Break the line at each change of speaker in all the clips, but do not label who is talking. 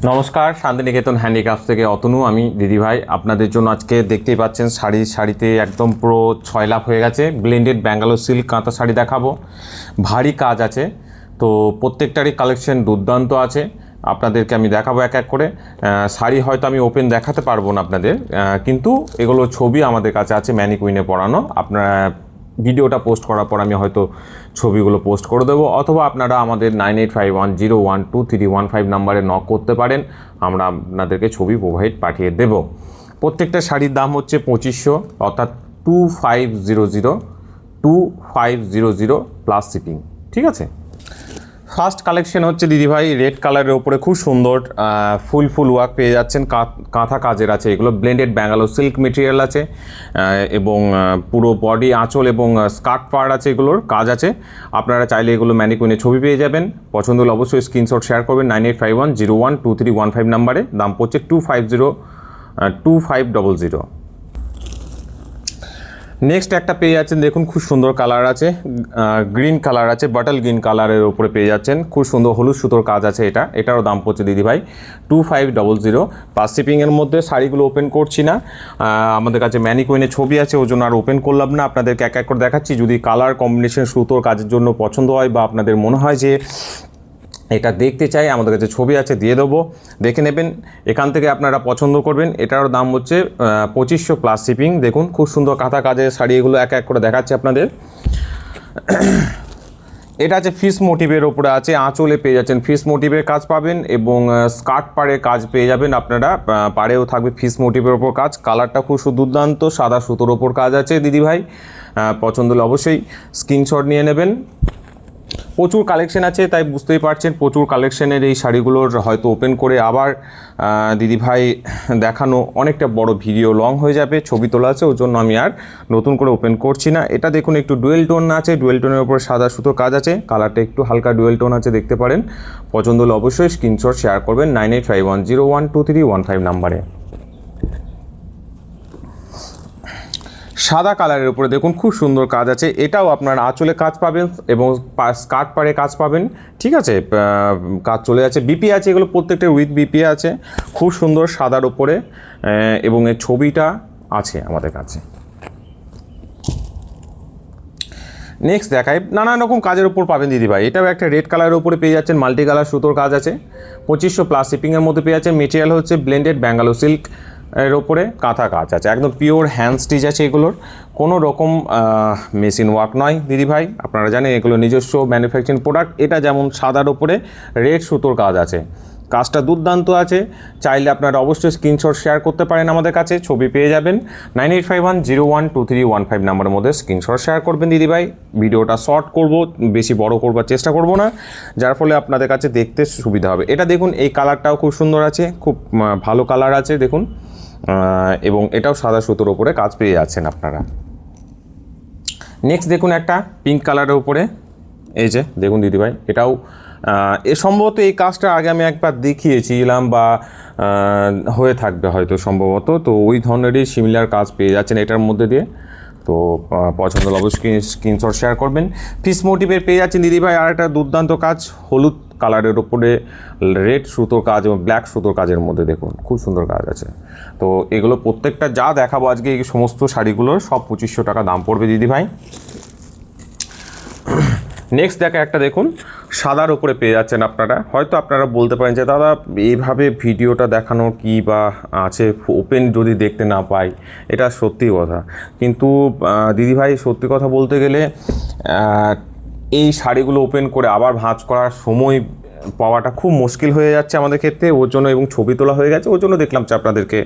নমস্কার, শান্তিনিকেতন হ্যান্ডিক্রাফটস থেকে অতনু আমি দিদিভাই। আপনাদের জন্য আজকে দেখতেই পাচ্ছেন শাড়িতে একদম পুরো 6 লাখ হয়ে গেছে। ব্লেন্ডেড ব্যাঙ্গালোর সিল্ক কাঁথা শাড়ি দেখাবো, ভারী কাজ আছে। তো প্রত্যেকটারই কালেকশন দুর্দান্ত আছে, আপনাদেরকে আমি দেখাবো এক এক করে। শাড়ি হয়তো আমি ওপেন দেখাতে পারবো না আপনাদের, কিন্তু এগুলো ছবি আমাদের কাছে আছে ম্যানিকুইনে পরানো। আপনারা ভিডিওটা পোস্ট করার পর আমি হয়তো ছবিগুলো পোস্ট করে দেবো, অথবা আপনারা আমাদের 9851012315 নাম্বারে নক করতে পারেন, আমরা আপনাদেরকে ছবি প্রোভাইড পাঠিয়ে দেব। প্রত্যেকটা শাড়ির দাম হচ্ছে 2500, অর্থাৎ 2500 প্লাস শিপিং। ঠিক আছে, ফার্স্ট কালেকশন হচ্ছে দিদিভাই রেড কালারের ওপরে খুব সুন্দর ফুল ওয়ার্ক পেয়ে যাচ্ছেন। কাঁথা কাজের আছে, এগুলো ব্লেন্ডেড ব্যাঙ্গালোর সিল্ক মেটেরিয়াল আছে, এবং পুরো বডি আঁচল এবং স্কার্ট পার্ট আছে, এগুলোর কাজ আছে। আপনারা চাইলে এগুলো ম্যানিকুইনে ছবি পেয়ে যাবেন। পছন্দ হলে অবশ্যই স্ক্রিনশট শেয়ার করবেন 9851012315 নাম্বারে। দাম পড়ছে 2500। নেক্সট একটা পেয়ে যাচ্ছেন, দেখুন খুব সুন্দর কালার আছে, গ্রিন কালার আছে, বাটল গ্রিন কালারের উপরে পেয়ে যাচ্ছেন। খুব সুন্দর হলুদ সুতোর কাজ আছে, এটারও দাম পড়ছে দিদিভাই 2500 প্লাস শিপিংয়ের মধ্যে। শাড়িগুলো ওপেন করছি না, আমাদের কাছে ম্যানিকুইনে ছবি আছে, ওই জন্য আর ওপেন করলাম না। আপনাদেরকে এক এক করে দেখাচ্ছি। যদি কালার কম্বিনেশন সুতোর কাজের জন্য পছন্দ হয় বা আপনাদের মনে হয় যে এটা দেখতে চাই, আমাদের কাছে ছবি আছে, দিয়ে দেবো, দেখে নেবেন। এখান থেকে আপনারা পছন্দ করবেন। এটার দাম হচ্ছে 2500 প্লাস শিপিং। দেখুন খুব সুন্দর কাঁথা কাজের শাড়ি, এগুলো এক এক করে দেখাচ্ছি আপনাদের। এটা আছে ফিস মোটিভের ওপরে আছে, আঁচলে পেয়ে যাচ্ছেন ফিস মোটিভের কাজ পাবেন, এবং স্কার্ট পাড়ের কাজ পেয়ে যাবেন আপনারা। পাড়েও থাকবে ফিস মোটিভের ওপর কাজ। কালারটা খুব দুর্দান্ত, সাদা সুতোর ওপর কাজ আছে দিদিভাই। পছন্দ হলে অবশ্যই স্ক্রিনশট নিয়ে নেবেন। প্রচুর কালেকশন আছে, তাই বুঝতেই পারছেন প্রচুর কালেকশনের এই শাড়িগুলোর হয়তো ওপেন করে আবার দিদিভাই দেখানো অনেকটা বড় ভিডিও লং হয়ে যাবে, ছবি তোলা আছে, ওই জন্য আমি আর নতুন করে ওপেন করছি না। এটা দেখুন একটু ডুয়েল টোন আছে, ডুয়েল টোনের উপরে সাদা সুতো কাজ আছে, কালারটা একটু হালকা ডুয়েল টোন আছে, দেখতে পারেন। পছন্দ হলে অবশ্যই স্ক্রিনশট শেয়ার করবেন 9851012315 নাম্বারে। সাদা কালারের উপরে দেখুন খুব সুন্দর কাজ আছে, এটাও আপনার আঁচলে কাজ পাবেন এবং স্কার্ট পাড়ে কাজ পাবেন। ঠিক আছে, কাজ চলে যাচ্ছে, বিপি আছে, এগুলো প্রত্যেকটা উইথ বিপি আছে। খুব সুন্দর সাদার উপরে, এবং এর ছবিটা আছে আমাদের কাছে। নেক্সট দেখাই, নানান রকম কাজের উপর পাবেন দিদিভাই। এটাও একটা রেড কালারের উপরে পেয়ে যাচ্ছেন, মাল্টি কালার সুতোর কাজ আছে, 2500 প্লাস শিপিংয়ের মধ্যে পেয়ে যাচ্ছেন। মেটেরিয়াল হচ্ছে ব্লেন্ডেড ব্যাঙ্গালোর সিল্ক এর ওপরে কাঁথা কাজ আছে, একদম পিওর হ্যান্ড স্টিচ আছে, এগুলোর কোনো রকম মেশিন ওয়ার্ক নয় দিদিভাই। আপনারা জানেন এগুলো নিজস্ব ম্যানুফ্যাকচারিং প্রোডাক্ট। এটা যেমন সাদার ওপরে রেড সুতোর কাজ আছে, কাজটা দুর্দান্ত আছে। চাইলে আপনারা অবশ্যই স্ক্রিনশট শেয়ার করতে পারেন, আমাদের কাছে ছবি পেয়ে যাবেন। 9851012315 নাম্বারের মধ্যে স্ক্রিনশট শেয়ার করবেন দিদিভাই। ভিডিওটা শর্ট করব, বেশি বড় করবার চেষ্টা করব না, যার ফলে আপনাদের কাছে দেখতে সুবিধা হবে। এটা দেখুন, এই কালারটাও খুব সুন্দর আছে, খুব ভালো কালার আছে দেখুন, এবং এটাও সাদা সুতোর ওপরে কাজ পেয়ে যাচ্ছেন আপনারা। নেক্সট দেখুন একটা পিঙ্ক কালারের উপরে, এই যে দেখুন দিদিভাই, এটাও সম্ভবত এই কাজটা আগে আমি একবার দেখিয়েছিলাম, বা হয়ে থাকবে হয়তো সম্ভবত। তো ওই ধরনেরই সিমিলার কাজ পেয়ে যাচ্ছেন এটার মধ্যে দিয়ে। তো পছন্দ হলে অবশ্যই স্ক্রিনশট শেয়ার করবেন। ফিস মোটিভের পেয়ে যাচ্ছেন দিদিভাই আর একটা দুর্দান্ত কাজ, হলুদ কালারের ওপরে রেড সুতোর কাজ এবং ব্ল্যাক সুতোর কাজের মধ্যে দেখুন খুব সুন্দর কাজ আছে। তো এগুলো প্রত্যেকটা যা দেখাবো আজকে, এই সমস্ত শাড়িগুলোর সব 2500 টাকা দাম পড়বে দিদিভাই। নেক্সট একটা দেখুন সাদার উপরে পেয়ে যাচ্ছেন আপনারা। হয়তো আপনারা বলতে পারেন যে দাদা এইভাবে ভিডিওটা দেখানো কি বা আছে, ওপেন যদি দেখতে না পাই, এটা সত্যি কথা। কিন্তু দিদিভাই সত্যি কথা বলতে গেলে এই শাড়িগুলো ওপেন করে আবার ভাঁজ করার সময় পাওয়াটা খুব মুশকিল হয়ে যাচ্ছে আমাদের ক্ষেত্রে, ওর জন্য, এবং ছবি তোলা হয়ে গেছে, ওর জন্য দেখলাম যে আপনাদেরকে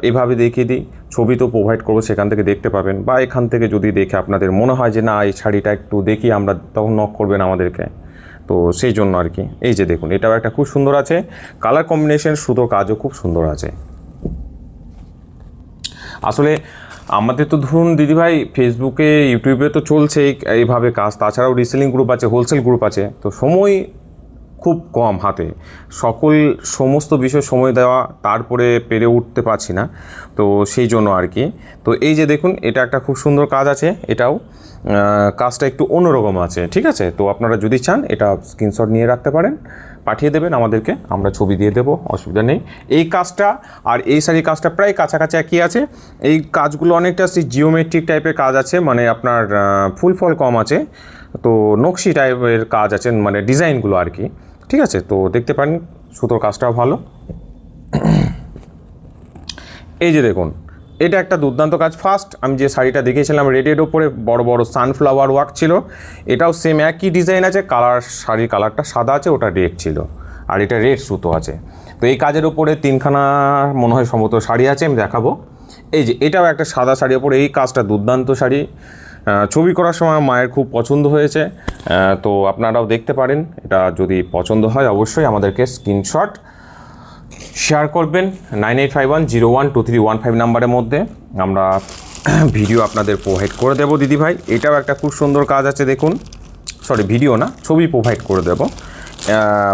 এভাবে দেখিয়ে দিই। ছবি তো প্রোভাইড করবো, সেখান থেকে দেখতে পাবেন, বা এখান থেকে যদি দেখে আপনাদের মনে হয় যে না এই শাড়িটা একটু দেখি আমরা, তখন নক করবেন আমাদেরকে। তো সেই জন্য আর কি। এই যে দেখুন, এটাও একটা খুব সুন্দর আছে, কালার কম্বিনেশন সুতো কাজও খুব সুন্দর আছে। আসলে আমাদের তো ধরুন দিদিভাই ফেসবুকে ইউটিউবে তো চলছে এইভাবে কাজ, তাছাড়াও রিসেলিং গ্রুপ আছে, হোলসেল গ্রুপ আছে, তো সময় খুব কম হাতে, সমস্ত বিষয় সময় দেওয়া, তারপরে পেরে উঠতে পারছি না, তো সেই জন্য আর কি। তো এই যে দেখুন, এটা একটা খুব সুন্দর কাজ আছে, এটাও কাজটা একটু অন্যরকম আছে। ঠিক আছে, তো আপনারা যদি চান এটা স্ক্রিনশট নিয়ে রাখতে পারেন, পাঠিয়ে দেবেন আমাদেরকে, আমরা ছবি দিয়ে দেবো, অসুবিধা নেই। এই কাজটা আর এই শাড়ির কাজটা প্রায় কাছাকাছি একই আছে। এই কাজগুলো অনেকটা সেই জিওমেট্রিক টাইপের কাজ আছে, মানে আপনার ফুল ফল কম আছে, তো নকশি টাইপের কাজ আছে, মানে ডিজাইনগুলো আর কি। ঠিক আছে, তো দেখতে পারেন সুতোর কাজটাও ভালো। এই যে দেখুন, এটা একটা দুর্দান্ত কাজ। ফার্স্ট আমি যে শাড়িটা দেখিয়েছিলাম রেডের ওপরে বড় বড় সানফ্লাওয়ার ওয়ার্ক ছিল, এটাও সেম একই ডিজাইন আছে, শাড়ির কালারটা সাদা আছে, ওটা রেড ছিল, আর এটা রেড সুতো আছে। তো এই কাজের ওপরে 3খানা মনে হয় সম্ভবত শাড়ি আছে, আমি দেখাবো। এই যে এটাও একটা সাদা শাড়ির ওপরে এই কাজটা, দুর্দান্ত শাড়ি। ছবি করার সময় মায়ের খুব পছন্দ হয়েছে, তো আপনারাও দেখতে পারেন। এটা যদি পছন্দ হয় অবশ্যই আমাদেরকে স্ক্রিনশট শেয়ার করবেন 9851012315 নাম্বারের মধ্যে, আমরা ভিডিও আপনাদের প্রোভাইড করে দেবো দিদিভাই। এটাও একটা খুব সুন্দর কাজ আছে, দেখুন, সরি ভিডিও না, ছবি প্রোভাইড করে দেবো।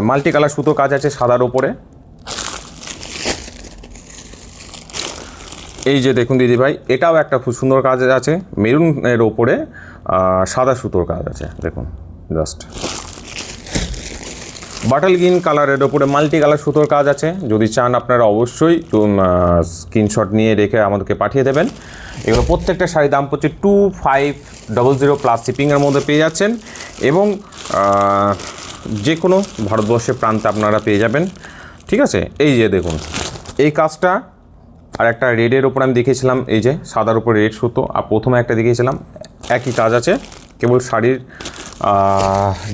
মাল্টি কালার সুতো কাজ আছে সাদার ওপরে। এই যে দেখুন দিদিভাই, এটাও একটা খুব সুন্দর কাজ আছে, মেরুনের ওপরে সাদা সুতোর কাজ আছে, দেখুন জাস্ট। বাটল গ্রিন কালারের ওপরে মাল্টি কালার সুতোর কাজ আছে। যদি চান আপনারা অবশ্যই স্ক্রিনশট নিয়ে রেখে আমাদেরকে পাঠিয়ে দেবেন। এগুলো প্রত্যেকটা শাড়ির দাম পড়ছে 2500 প্লাস শিপিংয়ের মধ্যে পেয়ে যাচ্ছেন, এবং যে কোনো ভারতবর্ষের প্রান্তে আপনারা পেয়ে যাবেন। ঠিক আছে, এই যে দেখুন এই কাজটা, আর একটা রেডের ওপর আমি দেখিয়েছিলাম, এই যে সাদার উপর রেড সুতো, আর প্রথমে একটা দেখিয়েছিলাম একই কাজ আছে, কেবল শাড়ির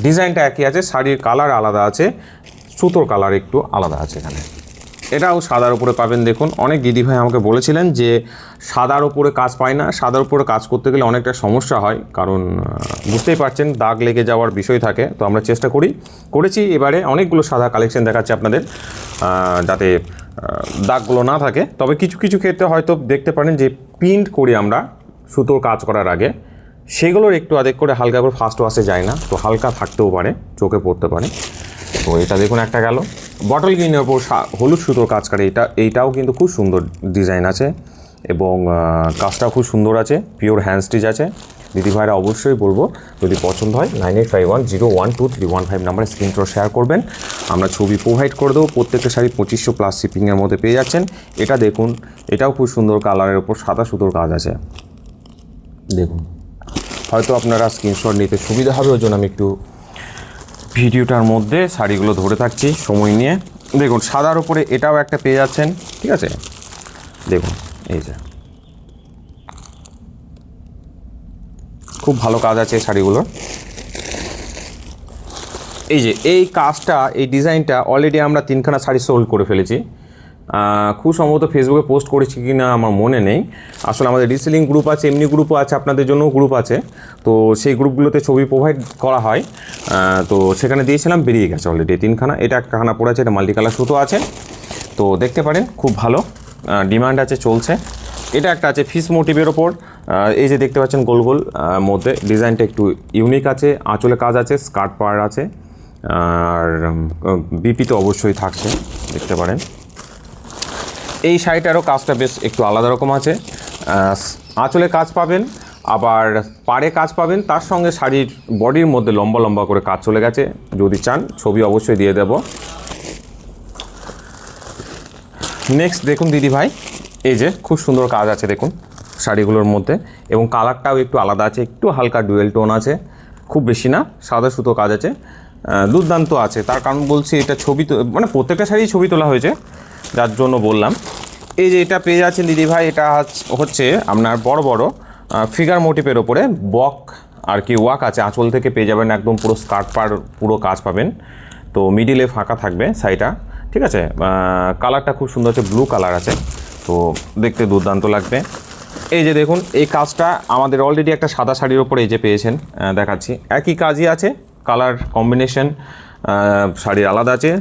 ডিজাইনটা একই আছে, শাড়ির কালার আলাদা আছে, সুতোর কালার একটু আলাদা আছে এখানে। এটাও সাদার উপরে পাবেন। দেখুন, অনেক দিদিভাই আমাকে বলেছিলেন যে সাদার উপরে কাজ পায় না, সাদার উপরে কাজ করতে গেলে অনেকটা সমস্যা হয়, কারণ বুঝতেই পারছেন দাগ লেগে যাওয়ার বিষয় থাকে। তো আমরা চেষ্টা করেছি এবারে অনেকগুলো সাদা কালেকশন দেখাচ্ছি আপনাদের, যাতে দাগগুলো না থাকে। তবে কিছু কিছু ক্ষেত্রে হয়তো দেখতে পারেন যে প্রিন্ট করি আমরা সুতোর কাজ করার আগে, সেগুলোর একটু আধেক করে হালকা করে ফার্স্ট ওয়াশে যায় না, তো হালকা থাকতেও পারে, চোখে পড়তে পারে। তো এটা দেখুন একটা গেল। বটল গ্রিনের ওপর হলুদ সুতোর কাজ করে, এইটাও কিন্তু খুব সুন্দর ডিজাইন আছে, এবং কাজটাও খুব সুন্দর আছে, পিওর হ্যান্ড স্টিচ আছে। দিদিভাইরা অবশ্যই বলবো যদি পছন্দ হয় 9851012315 নাম্বারে স্ক্রিনশট শেয়ার করবেন, আমরা ছবি প্রোভাইড করে দেবো। প্রত্যেকটা শাড়ি 2500 প্লাস শিপিংয়ের মধ্যে পেয়ে যাচ্ছেন। এটা দেখুন, এটাও খুব সুন্দর কালারের ওপর সাদা সুতোর কাজ আছে, দেখুন। হয়তো আপনারা স্ক্রিনশট নিতে সুবিধা হবে, ওই জন্য আমি একটু ভিডিওটার মধ্যে শাড়িগুলো ধরে থাকছি সময় নিয়ে। দেখুন সাদার উপরে এটাও একটা পেয়ে যাচ্ছেন, ঠিক আছে, দেখুন এই যে খুব ভালো কাজ আছে এই শাড়িগুলোর। এই যে এই কাজটা, এই ডিজাইনটা অলরেডি আমরা 3খানা শাড়ি সোল্ড করে ফেলেছি। খুব সম্ভবত ফেসবুকে পোস্ট করেছি কি না আমার মনে নেই। আসলে আমাদের রিসেলিং গ্রুপ আছে, এমনি গ্রুপও আছে, আপনাদের জন্য গ্রুপ আছে, তো সেই গ্রুপগুলোতে ছবি প্রোভাইড করা হয়। তো সেখানে দিয়েছিলাম, বেরিয়ে গেছে অলরেডি 3খানা। এটা একখানা পড়ে আছে, এটা মাল্টি কালার সুতো আছে, তো দেখতে পারেন খুব ভালো ডিমান্ড আছে, চলছে। এটা একটা আছে ফিস মোটিভের ওপর, এই যে দেখতে পাচ্ছেন গোল গোল মধ্যে ডিজাইনটা একটু ইউনিক আছে, আঁচলে কাজ আছে, স্কার্ট পার আছে, আর বিপি তো অবশ্যই থাকছে, দেখতে পারেন। এই শাড়িটারও কাজটা বেশ একটু আলাদা রকম আছে, আঁচলে কাজ পাবেন, আবার পাড়ে কাজ পাবেন, তার সঙ্গে শাড়ির বডির মধ্যে লম্বা লম্বা করে কাজ চলে গেছে। যদি চান ছবি অবশ্যই দিয়ে দেব। নেক্সট দেখুন দিদি ভাই, এই যে খুব সুন্দর কাজ আছে দেখুন শাড়িগুলোর মধ্যে, এবং কালারটাও একটু আলাদা আছে, একটু হালকা ডুয়েল টোন আছে, খুব বেশি না, সাদা সুতো কাজ আছে, দুর্দান্ত আছে। তার কারণ বলছি, এটা ছবি তো মানে প্রত্যেকটা শাড়ি ছবি তোলা হয়েছে, যার জন্য বললাম। এই যে এটা পেয়ে যাচ্ছেন দিদিভাই, এটা হচ্ছে আপনার বড় বড় ফিগার মোটিভের ওপরে বক আর কি ওয়াক আছে, আঁচল থেকে পেয়ে যাবেন একদম পুরো স্কার্ট পার পুরো কাজ পাবেন, তো মিডিলে ফাঁকা থাকবে শাড়িটা, ঠিক আছে। কালারটা খুব সুন্দর আছে, ব্লু কালার আছে, তো দেখতে দুর্দান্ত লাগবে। এই যে দেখুন এই কাজটা আমাদের অলরেডি একটা সাদা শাড়ির ওপরে এই যে পেয়েছেন, দেখাচ্ছি একই কাজই আছে, কালার কম্বিনেশন শাড়ির আলাদা আছে,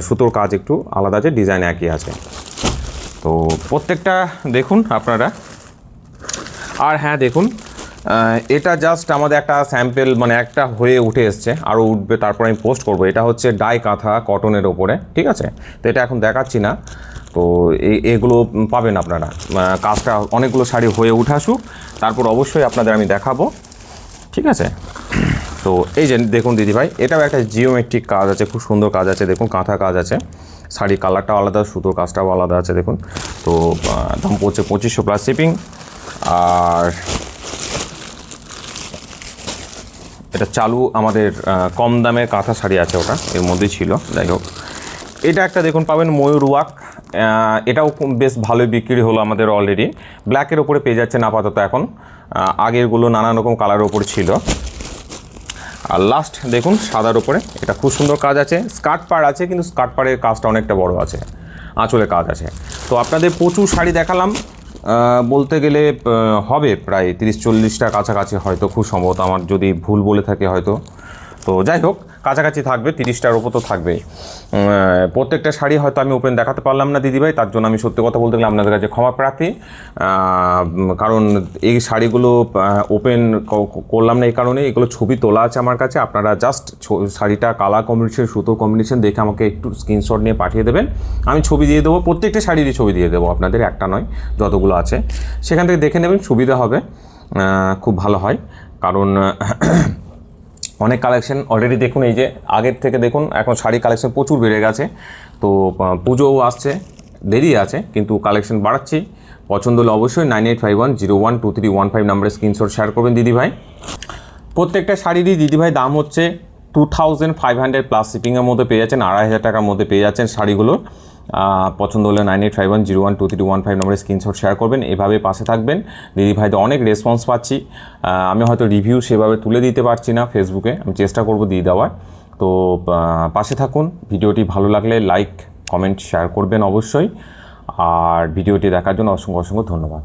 সুতোর কাজ একটু আলাদা আছে, ডিজাইন একই আছে। তো প্রত্যেকটা দেখুন আপনারা। আর হ্যাঁ দেখুন, এটা জাস্ট আমাদের একটা স্যাম্পেল, মানে একটা হয়ে উঠে এসছে, আরও উঠবে, তারপর আমি পোস্ট করব। এটা হচ্ছে ডাই কাঁথা কটনের ওপরে, ঠিক আছে, তো এটা এখন দেখাচ্ছি না। তো এগুলো পাবেন আপনারা, কাজটা অনেকগুলো শাড়ি হয়ে উঠে আসুক, তারপর অবশ্যই আপনাদের আমি দেখাবো, ঠিক আছে। তো এই যে দেখুন দিদিভাই, এটাও একটা জিওমেট্রিক কাজ আছে, খুব সুন্দর কাজ আছে, দেখুন কাঁথা কাজ আছে, শাড়ি কালারটাও আলাদা, সুতোর কাজটাও আলাদা আছে দেখুন। তো দাম পড়ছে 2500 প্লাস শিপিং। আর এটা চালু আমাদের কম দামের কাঁথা শাড়ি আছে, ওটা এর মধ্যেই ছিল, যাই হোক। এটা একটা দেখুন পাবেন ময়ূর ওয়াক, এটাও বেশ ভালোই বিক্রি হলো আমাদের অলরেডি। ব্ল্যাকের ওপরে পেয়ে যাচ্ছেন আপাতত এখন, আগেরগুলো নানান রকম কালারের ওপর ছিল। আর লাস্ট দেখুন সাদার ওপরে, এটা খুব সুন্দর কাজ আছে, স্কার্ট পাড় আছে, কিন্তু স্কার্ট পাড়ের কাজটা অনেকটা বড় আছে, আঁচলে কাজ আছে। তো আপনাদের প্রচুর শাড়ি দেখালাম, বলতে গেলে হবে প্রায় 30-40টা কাছাকাছি হয়তো, খুব সম্ভবত, আমার যদি ভুল বলে থাকে হয়তো। তো যাই হোক, কাছাকাছি থাকবে, 30টার ওপর তো থাকবেই। প্রত্যেকটা শাড়ি হয়তো আমি ওপেন দেখাতে পারলাম না দিদিভাই, তার জন্য আমি সত্যি কথা বলতে গেলে আপনাদের কাছে ক্ষমা প্রার্থী। কারণ এই শাড়িগুলো ওপেন করলাম না এই কারণে, এগুলো ছবি তোলা আছে আমার কাছে, আপনারা জাস্ট শাড়িটা কালার কম্বিনেশন, সুতো কম্বিনেশন দেখে আমাকে একটু স্ক্রিনশট নিয়ে পাঠিয়ে দেবেন, আমি ছবি দিয়ে দেবো, প্রত্যেকটা শাড়িরই ছবি দিয়ে দেবো আপনাদের, একটা নয়, যতগুলো আছে সেখান থেকে দেখে নেবেন, সুবিধা হবে, খুব ভালো হয়। কারণ অনেক কালেকশন অলরেডি দেখুন, এই যে আগের থেকে দেখুন এখন শাড়ি কালেকশন প্রচুর বেড়ে গেছে। তো পুজোও আসছে, দেরি আছে, কিন্তু কালেকশন বাড়াচ্ছি। পছন্দ হলে অবশ্যই 9851012315 নাম্বারে স্ক্রিনশট শেয়ার করবেন দিদিভাই। প্রত্যেকটা শাড়িরই দিদিভাই দাম হচ্ছে 2500 প্লাস শিপিংয়ের মধ্যে পেয়ে যাচ্ছেন, 2500 টাকার মধ্যে পেয়ে যাচ্ছেন শাড়িগুলো। পছন্দ হলে 9851012315 নম্বরে স্ক্রিনশট শেয়ার করবেন, এভাবে পাশে থাকবেন। দিদিভাইদের অনেক রেসপন্স পাচ্ছি, আমি হয়তো রিভিউ সেভাবে তুলে দিতে পারছি না ফেসবুকে, আমি চেষ্টা করব দিয়ে দেওয়ার। তো পাশে থাকুন, ভিডিওটি ভালো লাগলে লাইক কমেন্ট শেয়ার করবেন অবশ্যই। আর ভিডিওটি দেখার জন্য অসংখ্য অসংখ্য ধন্যবাদ।